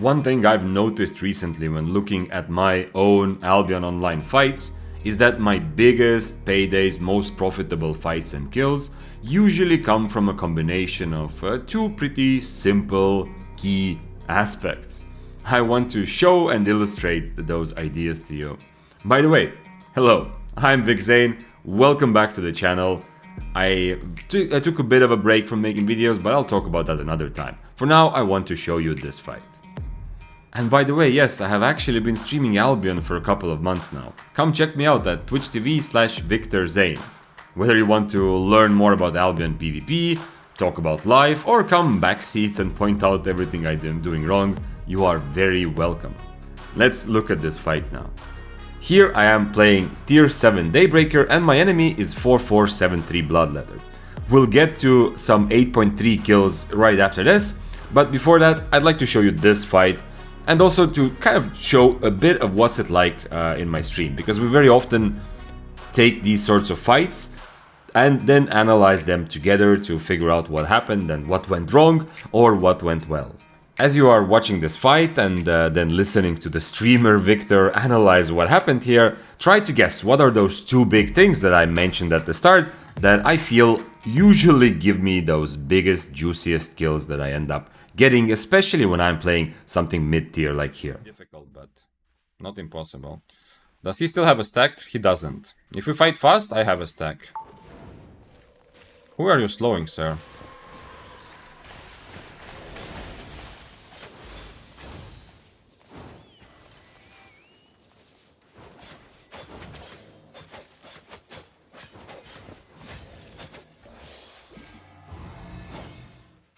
One thing I've noticed recently when looking at my own Albion online fights is that my biggest paydays, most profitable fights and kills usually come from a combination of two pretty simple key aspects. I want to show and illustrate those ideas to you. By the way, hello, I'm Vic Zane, welcome back to the channel. I took a bit of a break from making videos, but I'll talk about that another time. For now, I want to show you this fight. And by the way, yes, I have actually been streaming Albion for a couple of months now. Come check me out at twitch.tv/VictorZane. Whether you want to learn more about Albion PvP, talk about life, or come backseat and point out everything I'm doing wrong, you are very welcome. Let's look at this fight now. Here I am playing tier 7 Daybreaker and my enemy is 4473 Bloodletter. We'll get to some 8.3 kills right after this, but before that I'd like to show you this fight and also to kind of show a bit of what's it like in my stream, because we very often take these sorts of fights and then analyze them together to figure out what happened and what went wrong or what went well. As you are watching this fight and then listening to the streamer Victor analyze what happened here, try to guess what are those two big things that I mentioned at the start that I feel usually give me those biggest, juiciest kills that I end up getting, especially when I'm playing something mid-tier like here. Difficult, but not impossible. Does he still have a stack? He doesn't. If we fight fast, I have a stack. Who are you slowing, sir?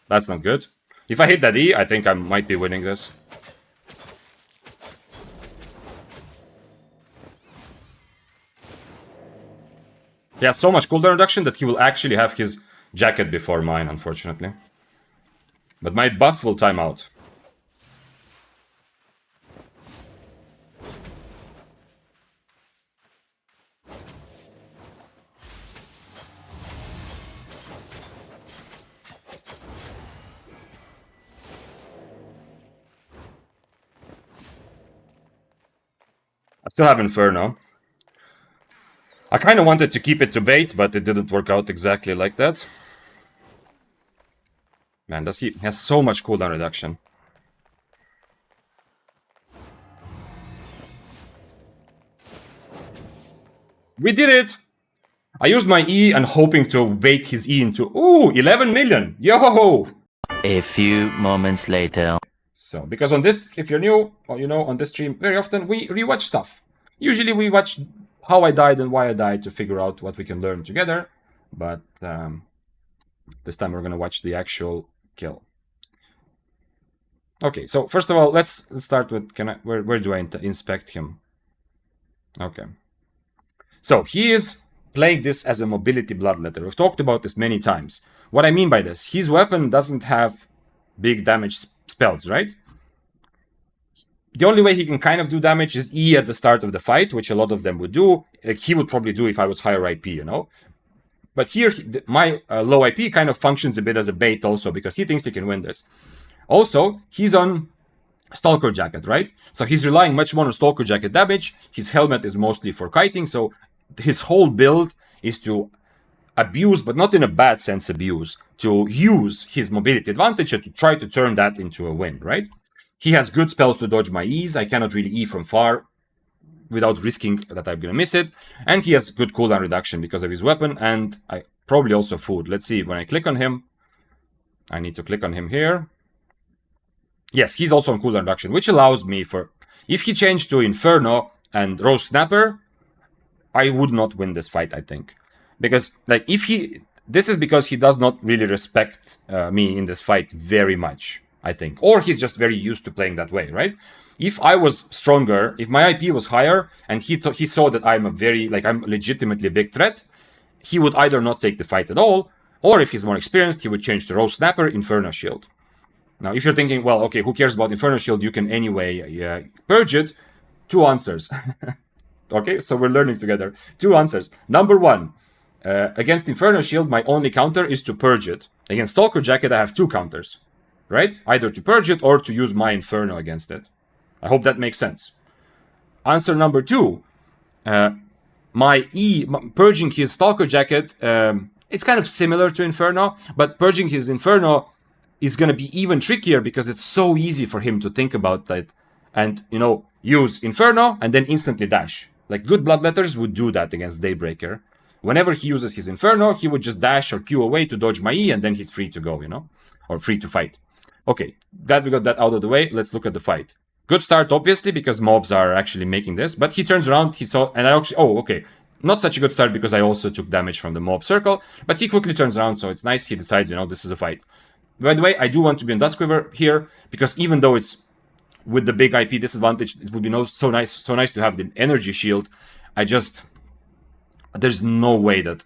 That's not good. If I hit that E, I think I might be winning this. He has so much cooldown reduction that he will actually have his jacket before mine, unfortunately. But my buff will time out. I still have Inferno. I kind of wanted to keep it to bait, but it didn't work out exactly like that. Man, he has so much cooldown reduction. We did it! I used my E and hoping to bait his E into... Ooh, 11 million! Yo! A few moments later. So, because on this, if you're new, or you know, on this stream, very often we rewatch stuff. Usually we watch how I died and why I died to figure out what we can learn together. But this time we're going to watch the actual kill. Okay, so first of all, let's start with, where do I inspect him? Okay. So, he is playing this as a mobility Bloodletter. We've talked about this many times. What I mean by this, his weapon doesn't have big damage spells, right? The only way he can kind of do damage is E at the start of the fight, which a lot of them would do. Like he would probably do if I was higher IP, you know? But here, my low IP kind of functions a bit as a bait also, because he thinks he can win this. Also, he's on Stalker Jacket, right? So he's relying much more on Stalker Jacket damage. His helmet is mostly for kiting, so his whole build is to abuse, but not in a bad sense abuse, to use his mobility advantage and to try to turn that into a win, right? He has good spells to dodge my E's. I cannot really E from far without risking that I'm going to miss it. And he has good cooldown reduction because of his weapon, and probably also food. Let's see, when I click on him, I need to click on him here. Yes, he's also on cooldown reduction, which allows me for... If he changed to Inferno and Rose Snapper, I would not win this fight, I think. Because, like, if he... This is because he does not really respect me in this fight very much, I think. Or he's just very used to playing that way, right? If I was stronger, if my IP was higher, and he saw that I'm I'm legitimately a big threat, he would either not take the fight at all, or if he's more experienced, he would change to Rose Snapper, Inferno Shield. Now, if you're thinking, well, okay, who cares about Inferno Shield? You can anyway purge it. Two answers. Okay, so we're learning together. Two answers. Number one, against Inferno Shield, my only counter is to purge it. Against Stalker Jacket, I have two counters. right? Either to purge it or to use my Inferno against it. I hope that makes sense. Answer number 2. Purging his Stalker Jacket, it's kind of similar to Inferno, but purging his Inferno is going to be even trickier because it's so easy for him to think about that and, you know, use Inferno and then instantly dash. Like good Bloodletters would do that against Daybreaker. Whenever he uses his Inferno, he would just dash or Q away to dodge my E, and then he's free to go, you know, or free to fight. Okay, that we got that out of the way. Let's look at the fight. Good start, obviously, because mobs are actually making this, but he turns around, he saw, and I actually, oh, okay. Not such a good start because I also took damage from the mob circle, but he quickly turns around, so it's nice. He decides, you know, this is a fight. By the way, I do want to be on Duskweaver here, because even though it's with the big IP disadvantage, it would be so nice to have the energy shield. There's no way that,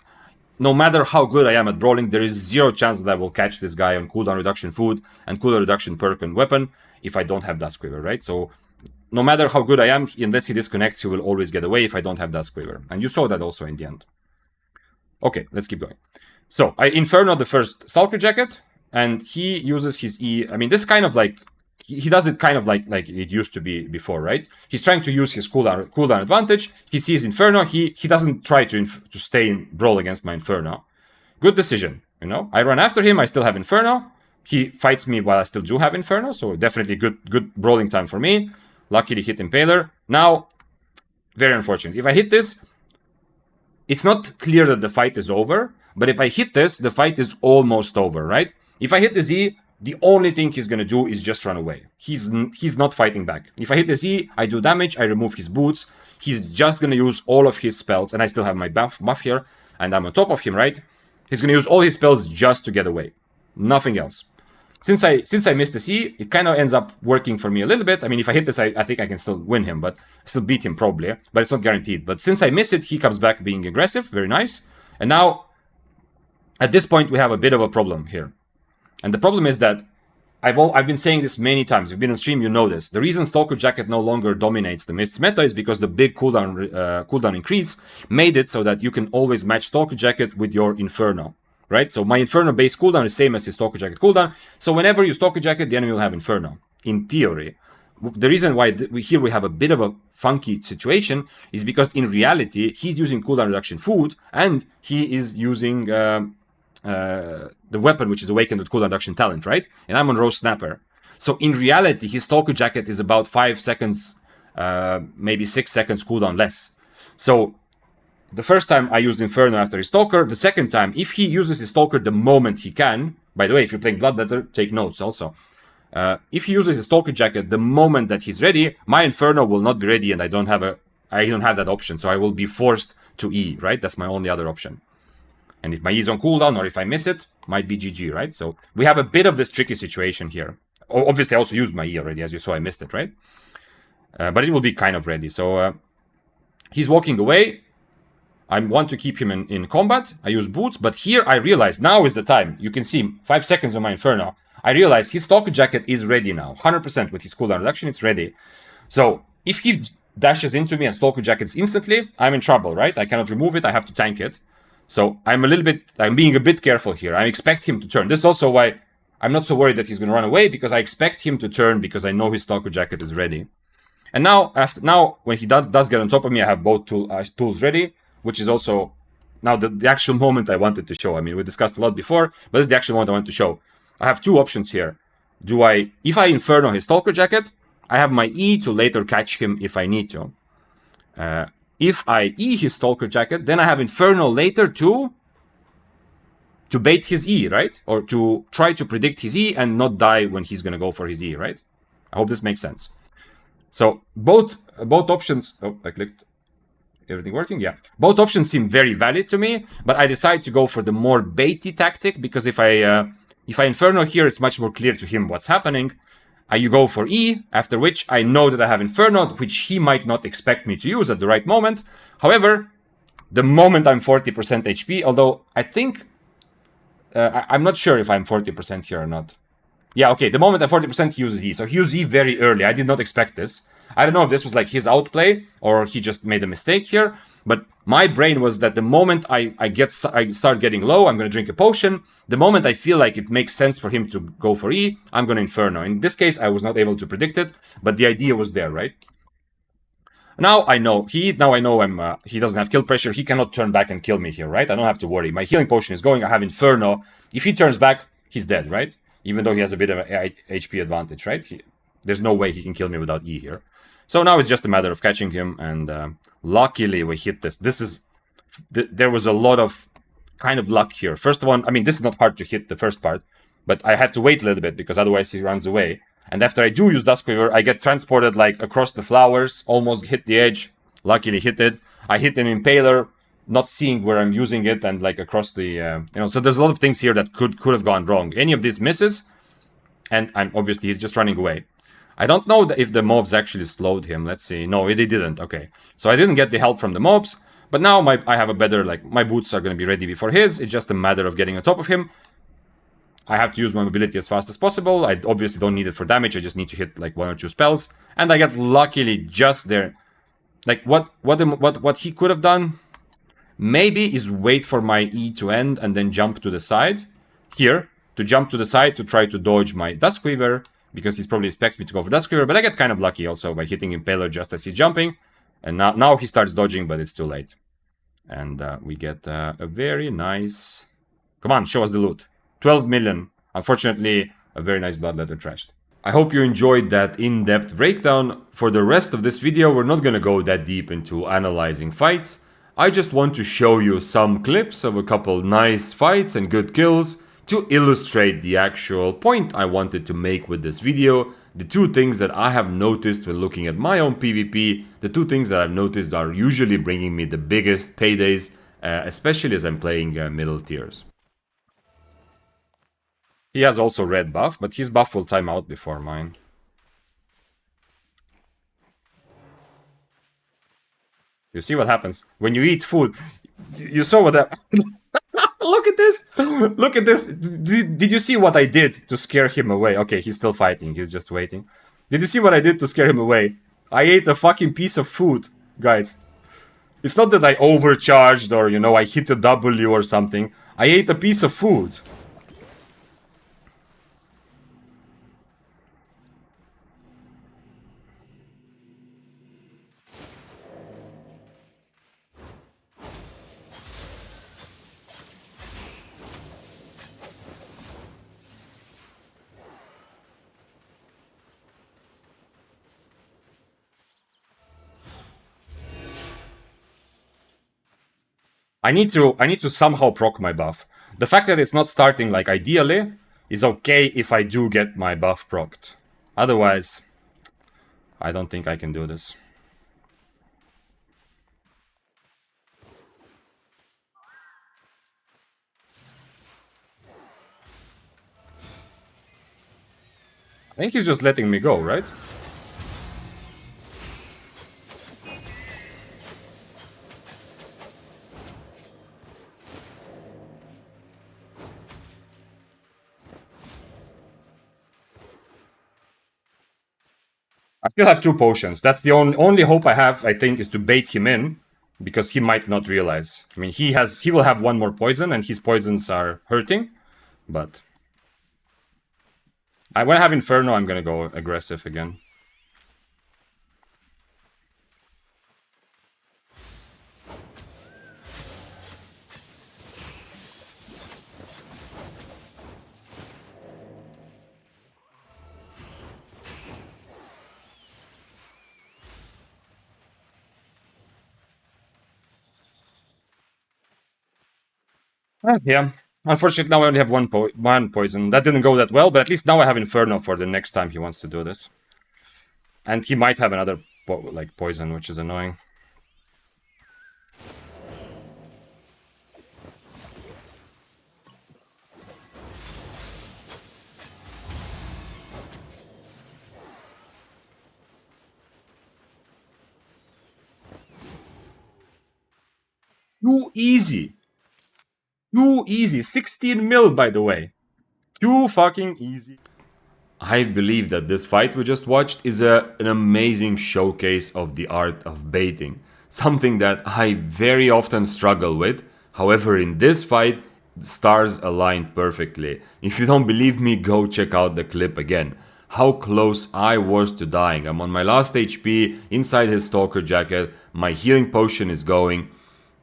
no matter how good I am at brawling, there is zero chance that I will catch this guy on cooldown reduction food and cooldown reduction perk and weapon if I don't have Duskweaver, right? So no matter how good I am, unless he disconnects, he will always get away if I don't have Duskweaver. And you saw that also in the end. Okay, let's keep going. So I Inferno the first Stalker Jacket, and he uses his E. I mean, this kind of like, he does it kind of like it used to be before, right? He's trying to use his cooldown advantage. He sees Inferno. He doesn't try to stay in brawl against my Inferno. Good decision, you know. I run after him. I still have Inferno. He fights me while I still do have Inferno. So definitely good brawling time for me. Luckily hit Impaler. Now, very unfortunate. If I hit this, it's not clear that the fight is over. But if I hit this, the fight is almost over, right? If I hit the Z, the only thing he's going to do is just run away. He's not fighting back. If I hit the Z, I do damage, I remove his boots. He's just going to use all of his spells, and I still have my buff here, and I'm on top of him, right? He's going to use all his spells just to get away. Nothing else. Since I missed the C, it kind of ends up working for me a little bit. I mean, if I hit this, I think I can still win him, but still beat him probably, but it's not guaranteed. But since I miss it, he comes back being aggressive, very nice. And now, at this point, we have a bit of a problem here. And the problem is that I've been saying this many times. If you've been on stream, you know this. The reason Stalker Jacket no longer dominates the Mists meta is because the big cooldown increase made it so that you can always match Stalker Jacket with your Inferno, right? So my Inferno base cooldown is same as his Stalker Jacket cooldown. So whenever you Stalker Jacket, the enemy will have Inferno, in theory. The reason why here we have a bit of a funky situation is because in reality, he's using cooldown reduction food, and he is using the weapon, which is awakened with cooldown reduction talent, right? And I'm on Rose Snapper. So in reality, his Stalker Jacket is about 5 seconds, maybe 6 seconds cooldown less. So the first time I used Inferno after his Stalker. The second time, if he uses his Stalker the moment he can, by the way, if you're playing Bloodletter, take notes also. If he uses his Stalker Jacket the moment that he's ready, my Inferno will not be ready, and I don't have that option. So I will be forced to E, right? That's my only other option. And if my E is on cooldown, or if I miss it, might be GG, right? So we have a bit of this tricky situation here. Obviously, I also used my E already. As you saw, I missed it, right? But it will be kind of ready. So he's walking away. I want to keep him in combat. I use boots. But here I realize now is the time. You can see 5 seconds on my Inferno. I realize his Stalker Jacket is ready now. 100% with his cooldown reduction, it's ready. So if he dashes into me and Stalker Jackets instantly, I'm in trouble, right? I cannot remove it. I have to tank it. So I'm being a bit careful here. I expect him to turn. This is also why I'm not so worried that he's going to run away, because I expect him to turn because I know his Stalker Jacket is ready. And now, when he does get on top of me, I have both tools ready, which is also now the actual moment I wanted to show. I mean, we discussed a lot before, but this is the actual moment I want to show. I have two options here. If I Inferno his Stalker Jacket, I have my E to later catch him if I need to. If I E his Stalker Jacket, then I have Inferno later to bait his E, right? Or to try to predict his E and not die when he's going to go for his E, right? I hope this makes sense. So both options... Oh, I clicked. Everything working? Yeah. Both options seem very valid to me, but I decide to go for the more baity tactic, because if I Inferno here, it's much more clear to him what's happening. You go for E, after which I know that I have Inferno, which he might not expect me to use at the right moment. However, the moment I'm 40% HP, although I think... I'm not sure if I'm 40% here or not. Yeah, okay, the moment I'm 40%, he uses E. So he used E very early. I did not expect this. I don't know if this was like his outplay or he just made a mistake here, but my brain was that the moment I start getting low, I'm going to drink a potion. The moment I feel like it makes sense for him to go for E, I'm going to Inferno. In this case, I was not able to predict it, but the idea was there, right? Now I know he doesn't have kill pressure. He cannot turn back and kill me here, right? I don't have to worry. My healing potion is going. I have Inferno. If he turns back, he's dead, right? Even though he has a bit of an HP advantage, right? There's no way he can kill me without E here. So now it's just a matter of catching him, and luckily we hit this. There was a lot of kind of luck here. First one, I mean, this is not hard to hit the first part, but I have to wait a little bit because otherwise he runs away. And after I do use Duskweaver, I get transported like across the flowers, almost hit the edge, luckily hit it. I hit an Impaler, not seeing where I'm using it, and like across the, so there's a lot of things here that could have gone wrong. Any of these misses, and obviously he's just running away. I don't know if the mobs actually slowed him. Let's see. No, they didn't. Okay. So I didn't get the help from the mobs, but now I have a better, like, my boots are going to be ready before his. It's just a matter of getting on top of him. I have to use my mobility as fast as possible. I obviously don't need it for damage. I just need to hit like 1 or 2 spells. And I get luckily just there. Like what he could have done maybe is wait for my E to end and then jump to the side. Here, to jump to the side to try to dodge my Duskweaver, because he probably expects me to go for Duskweaver, but I get kind of lucky also by hitting Impaler just as he's jumping. And now he starts dodging, but it's too late. And we get a very nice... Come on, show us the loot. 12 million. Unfortunately, a very nice Bloodletter trashed. I hope you enjoyed that in-depth breakdown. For the rest of this video, we're not gonna go that deep into analyzing fights. I just want to show you some clips of a couple nice fights and good kills to illustrate the actual point I wanted to make with this video. The two things that I have noticed when looking at my own PvP, the two things that I've noticed are usually bringing me the biggest paydays, especially as I'm playing middle tiers. He has also red buff, but his buff will time out before mine. You see what happens when you eat food. You saw what that... Look at this! Look at this! Did you see what I did to scare him away? Okay, he's still fighting. He's just waiting. Did you see what I did to scare him away? I ate a fucking piece of food, guys. It's not that I overcharged or, I hit a W or something. I ate a piece of food. I need to somehow proc my buff. The fact that it's not starting like ideally is okay if I do get my buff procced. Otherwise, I don't think I can do this. I think he's just letting me go, right? I still have 2 potions. That's the only hope I have, I think, is to bait him in, because he might not realize. I mean, he will have 1 more poison, and his poisons are hurting, but... when I have Inferno, I'm gonna go aggressive again. Yeah. Unfortunately, now I only have one poison. That didn't go that well, but at least now I have Inferno for the next time he wants to do this. And he might have another poison, which is annoying. Too easy. Too easy. 16 mil, by the way. Too fucking easy. I believe that this fight we just watched is an amazing showcase of the art of baiting, something that I very often struggle with. However, in this fight, the stars aligned perfectly. If you don't believe me, go check out the clip again. How close I was to dying. I'm on my last HP, inside his stalker jacket, my healing potion is going.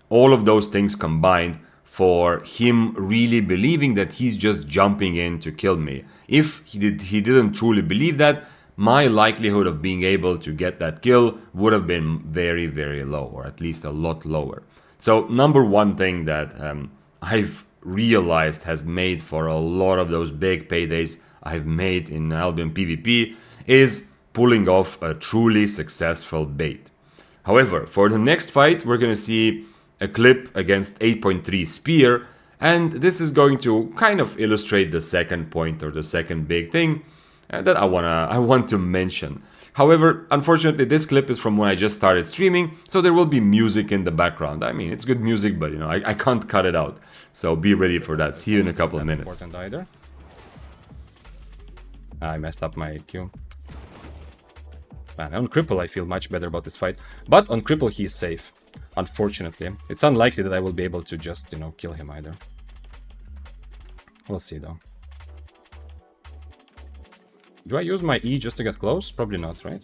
All of those things combined for him really believing that he's just jumping in to kill me. If he didn't truly believe that, my likelihood of being able to get that kill would have been very, very low, or at least a lot lower. So number one thing that I've realized has made for a lot of those big paydays I've made in Albion PvP is pulling off a truly successful bait. However, for the next fight, we're gonna see a clip against 8.3 Spear, and this is going to kind of illustrate the second point, or the second big thing that I want to mention. However, unfortunately, this clip is from when I just started streaming, so there will be music in the background. I mean, it's good music, but I can't cut it out. So be ready for that. See you in a couple of minutes. Important either. I messed up my Q. Man, on cripple I feel much better about this fight, but on cripple he is safe. Unfortunately, it's unlikely that I will be able to just, kill him either. We'll see though. Do I use my E just to get close? Probably not, right?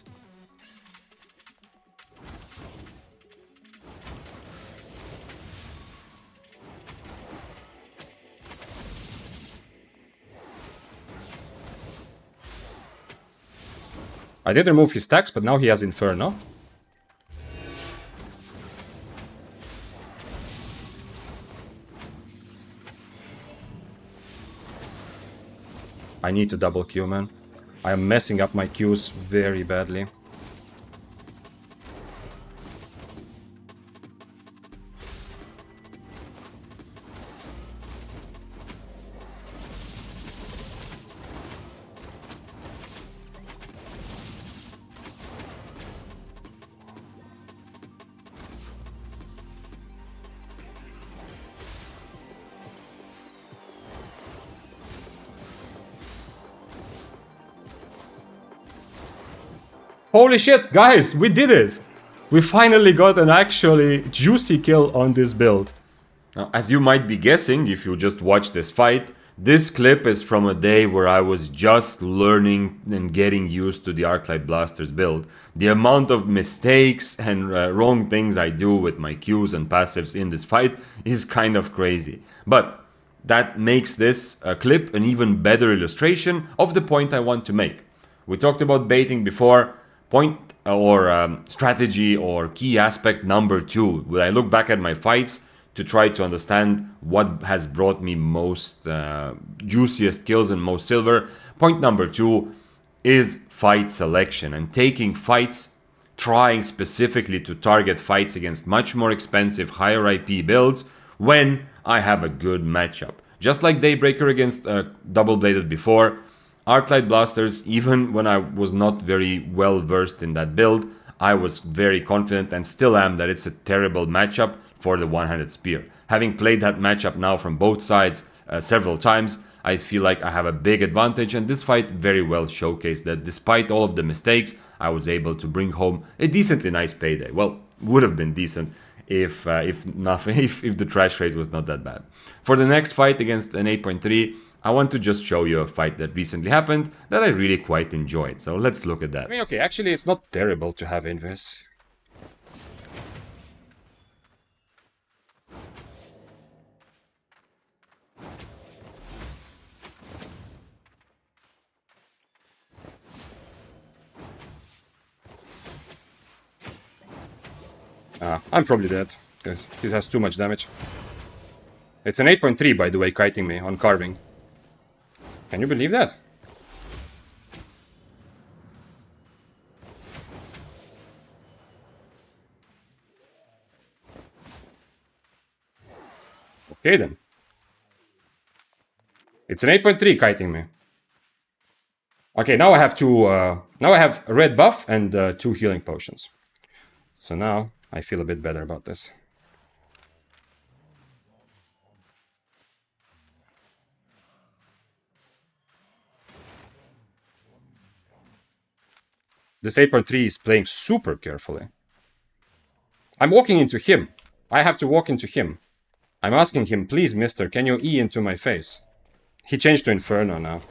I did remove his stacks, but now he has Inferno. I need to double Q, man. I am messing up my Qs very badly. Holy shit, guys, we did it! We finally got an actually juicy kill on this build. Now, as you might be guessing if you just watched this fight, this clip is from a day where I was just learning and getting used to the Arclight Blasters build. The amount of mistakes and wrong things I do with my Qs and passives in this fight is kind of crazy. But that makes this clip an even better illustration of the point I want to make. We talked about baiting before. Point or strategy or key aspect number 2. When I look back at my fights to try to understand what has brought me most juiciest kills and most silver, point number 2 is fight selection and taking fights, trying specifically to target fights against much more expensive, higher IP builds when I have a good matchup. Just like Daybreaker against Double Bladed before, Arclight Blasters, even when I was not very well versed in that build, I was very confident and still am that it's a terrible matchup for the one-handed spear. Having played that matchup now from both sides several times, I feel like I have a big advantage, and this fight very well showcased that despite all of the mistakes, I was able to bring home a decently nice payday. Well, would have been decent if the trash rate was not that bad. For the next fight against an 8.3, I want to just show you a fight that recently happened that I really quite enjoyed. So let's look at that. I mean, okay, actually it's not terrible to have Invis. I'm probably dead, because he has too much damage. It's an 8.3, by the way, kiting me on carving. Can you believe that? Okay then. It's an 8.3 kiting me. Okay, now I have two. Now I have a red buff and 2 healing potions. So now I feel a bit better about this. This 8.3 is playing super carefully. I'm walking into him. I have to walk into him. I'm asking him, please, mister, can you E into my face? He changed to Inferno now.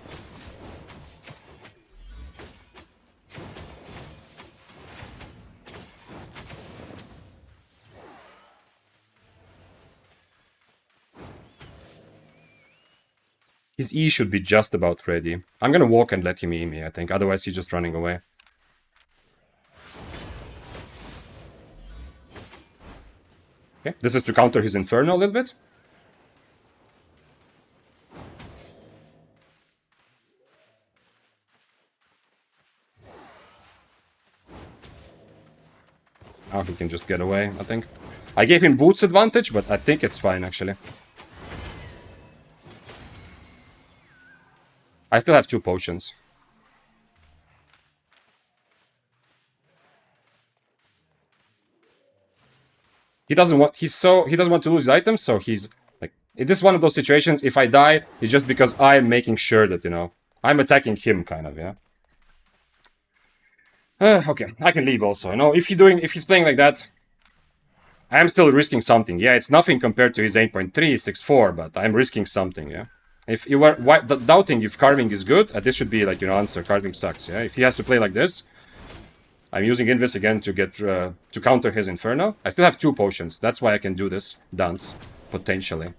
His E should be just about ready. I'm gonna walk and let him E me, I think. Otherwise, he's just running away. Okay, this is to counter his Inferno a little bit. Now he can just get away, I think. I gave him boots advantage, but I think it's fine, actually. I still have 2 potions. He doesn't want to lose his items, so he's like, this is one of those situations, if I die, it's just because I'm making sure that, you know, I'm attacking him, kind of, yeah. Okay, I can leave also. You know, if he's playing like that, I am still risking something. Yeah, it's nothing compared to his 8.364, but I'm risking something, yeah. If you were doubting if carving is good, this should be like, you know, answer. Carving sucks, yeah. If he has to play like this, I'm using Invis again to get to counter his Inferno. I still have 2 potions. That's why I can do this dance, potentially.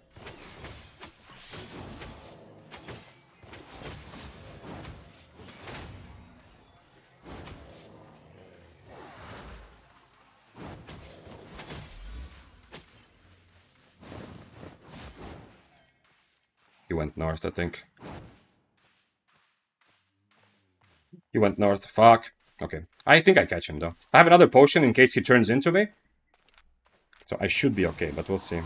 He went north, I think. He went north. Fuck. Okay. I think I catch him, though. I have another potion in case he turns into me. So I should be okay, but we'll see.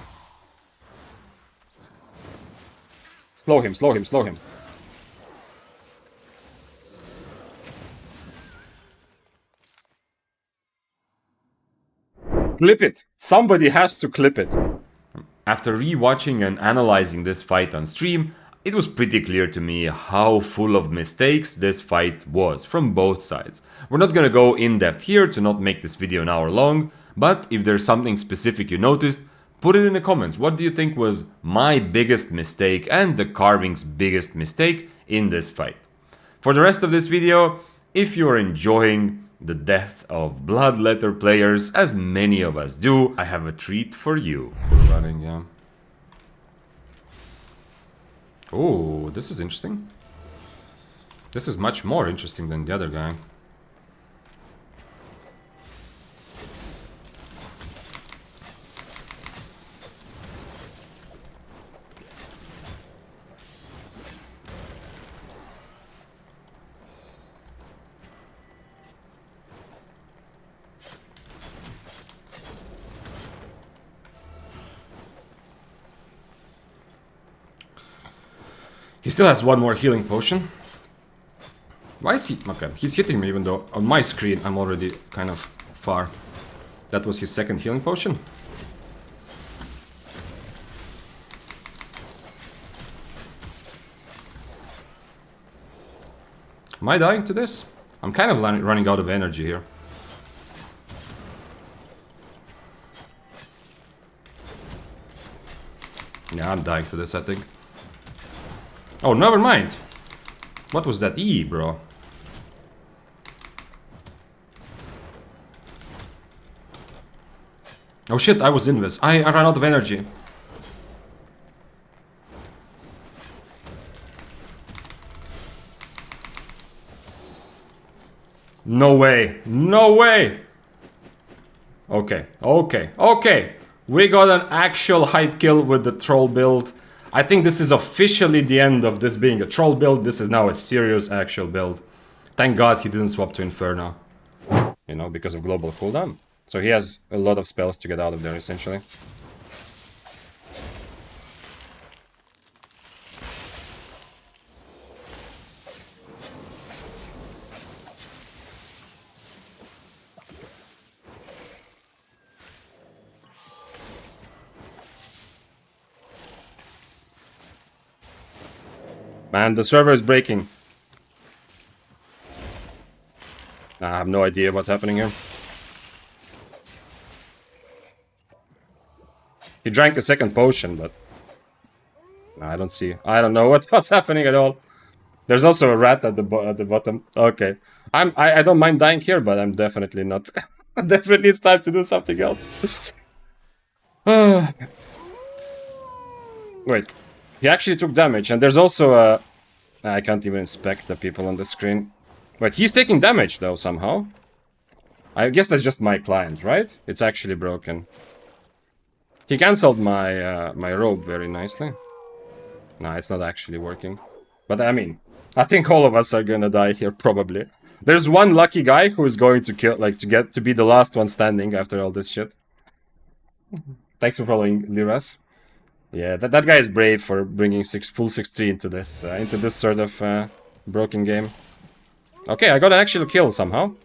Slow him, slow him, slow him. Clip it! Somebody has to clip it. After rewatching and analyzing this fight on stream, it was pretty clear to me how full of mistakes this fight was from both sides. We're not gonna go in depth here to not make this video an hour long, but if there's something specific you noticed, put it in the comments. What do you think was my biggest mistake and the carving's biggest mistake in this fight? For the rest of this video, if you're enjoying the death of Bloodletter players, as many of us do, I have a treat for you. We're running, yeah. Oh, this is interesting. This is much more interesting than the other guy. He still has 1 more healing potion. Why is he... Okay, he's hitting me even though on my screen I'm already kind of far. That was his 2nd healing potion. Am I dying to this? I'm kind of running out of energy here. Yeah, I'm dying to this, I think. Oh, never mind. What was that E, bro? Oh shit, I was invis. I ran out of energy. No way. No way. Okay, okay, okay. We got an actual hype kill with the troll build. I think this is officially the end of this being a troll build. This is now a serious actual build. Thank God he didn't swap to Inferno. You know, because of global cooldown. So he has a lot of spells to get out of there, essentially. Man, the server is breaking. I have no idea what's happening here. He drank a second potion, but I don't see. I don't know what's happening at all. There's also a rat at the bottom. Okay, I don't mind dying here, but I'm definitely not. Definitely, it's time to do something else. Wait, he actually took damage, and there's also a. I can't even inspect the people on the screen. Wait, he's taking damage though somehow. I guess that's just my client, right? It's actually broken. He cancelled my my robe very nicely. No, it's not actually working. But I mean, I think all of us are gonna die here probably. There's one lucky guy who is going to kill, like, to be the last one standing after all this shit. Thanks for following, Liras. Yeah, that guy is brave for bringing full 6-3 into this sort of broken game. Okay, I got an actual kill somehow.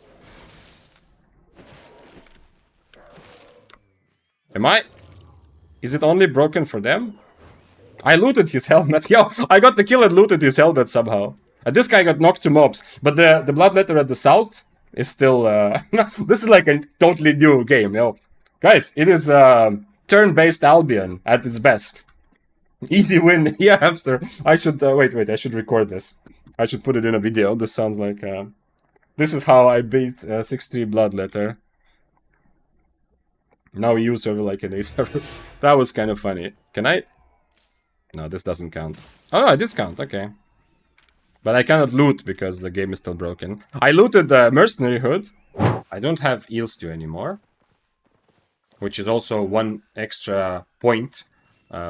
Is it only broken for them? I looted his helmet. Yo, I got the kill and looted his helmet somehow. And this guy got knocked to mobs. But the Bloodletter at the south is still... this is like a totally new game, yo. Guys, it is turn-based Albion at its best. Easy win. Yeah, hamster. I should... wait, I should record this. I should put it in a video. This sounds like... this is how I beat 6-3 Bloodletter. Now you server like an A server. That was kind of funny. Can I... No, this doesn't count. Oh, no, it does count. Okay. But I cannot loot because the game is still broken. I looted the mercenary hood. I don't have eel stew anymore. Which is also one extra point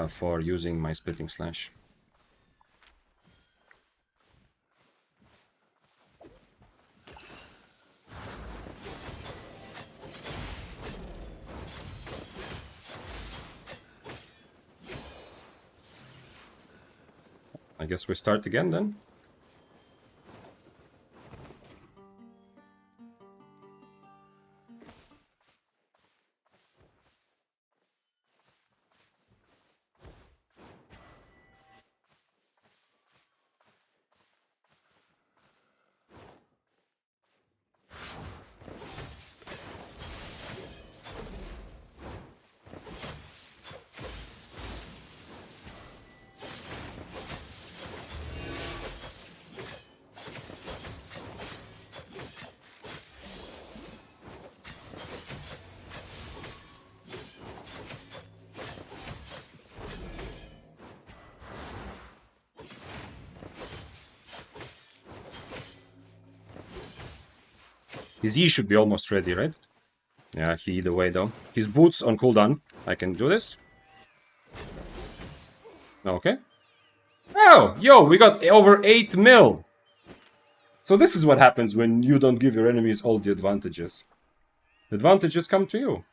for using my splitting slash. I guess we start again then. His E should be almost ready, right? Yeah, he either way though. His boots on cooldown. I can do this. Okay. Oh, yo, we got over 8 mil. So this is what happens when you don't give your enemies all the advantages. The advantages come to you.